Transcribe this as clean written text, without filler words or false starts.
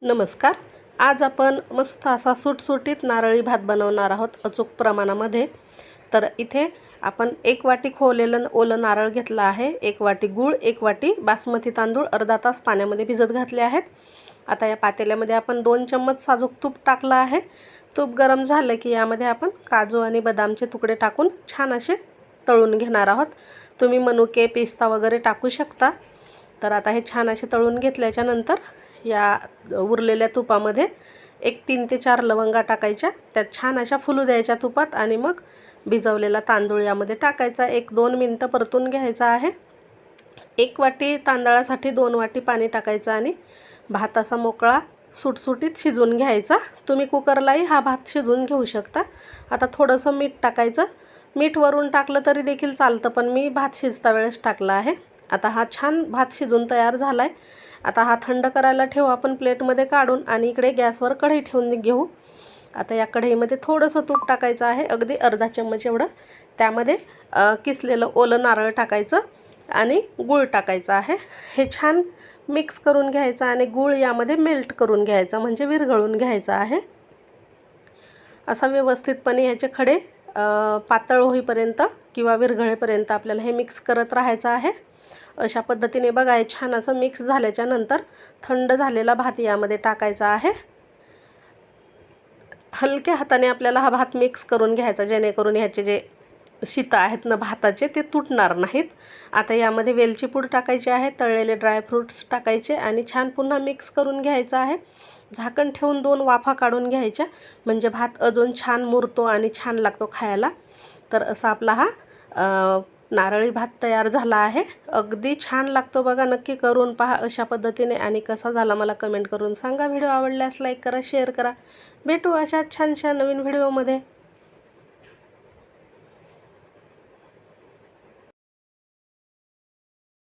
नमस्कार. आज आपण मस्त असा सुटसुटीत नारळी भात बनवणार आहोत अचूक प्रमाणामध्ये. तर इथे आपण 1 वाटी खोवलेलं ओलं नारळ घेतलं आहे, 1 वाटी गूळ, 1 वाटी बासमती तांदूळ अर्धा तास पाण्यामध्ये भिजत घातले आहेत. आता या पातेल्यामध्ये आपण 2 चम्मच साजूक तूप टाकलं आहे. तूप गरम झालं की यामध्ये आपण काजू आणि बदामचे तुकडे टाकून छान असे तळून घेणार आहोत. तुम्ही मनुके, पिस्ता वगैरे टाकू शकता. तर आता हे छान असे तळून घेतल्याच्या नंतर या उरलेल्या तुपामध्ये 3 ते 4 लवंगा टाकायच्या, त्यात छान अशा फुलू द्यायच्या तुपात आणि मग भिजवलेला तांदूळ यामध्ये टाकायचा. 1-2 मिनटं परतून घ्यायचा आहे. 1 वाटी तांदळासाठी 2 वाटी पाणी टाकायचं आणि भात असा मोकळा सुटसुटीत शिजवून घ्यायचा. तुम्ही कुकरलाही हा भात शिजवून घेऊ शकता. आता थोडंसं मीठ टाकायचं. मीठ वरून टाकलं तरी देखील चालतं, पण मी भात शिजता वेळेस टाकला आहे. आता हा छान भात शिजून तयार झाला आहे. आता हा थंड करायला ठेवू आपण प्लेटमध्ये काढून आणि इकडे गॅसवर कढई ठेवून घेऊ. आता या कढईमध्ये थोडंसं तूप टाकायचं आहे, अगदी अर्धा चम्मच एवढं. त्यामध्ये किसलेलं ओलं नारळ टाकायचं आणि गूळ टाकायचं आहे. हे छान मिक्स करून घ्यायचं आणि गूळ यामध्ये मेल्ट करून घ्यायचा, म्हणजे विरघळून घ्यायचा आहे. असा व्यवस्थितपणे ह्याचे खडे पातळ होईपर्यंत किंवा विरघळेपर्यंत आपल्याला हे मिक्स करत राहायचं आहे. अशा पद्धतीने बघा, हे छान असं मिक्स झाल्याच्या नंतर थंड झालेला भात यामध्ये टाकायचा आहे. हलक्या हाताने आपल्याला हा भात मिक्स करून घ्यायचा, जेणेकरून ह्याचे जे शीतं आहेत ना भाताचे ते तुटणार नाहीत. आता यामध्ये वेलची पूड टाकायची आहे, तळलेले ड्रायफ्रूट्स टाकायचे आणि छान पुन्हा मिक्स करून घ्यायचं आहे. झाकण ठेवून 2 वाफा काढून घ्यायच्या, म्हणजे भात अजून छान मुरतो आणि छान लागतो खायला. तर असा आपला हा नारळी भात तयार झाला आहे. अगदी छान लागतो बघा, नक्की करून पहा अशा पद्धतीने. आणि कसा झाला मला कमेंट करून सांगा. व्हिडिओ आवडल्यास लाईक करा, शेअर करा. भेटू अशा छानशा नवीन व्हिडिओमध्ये.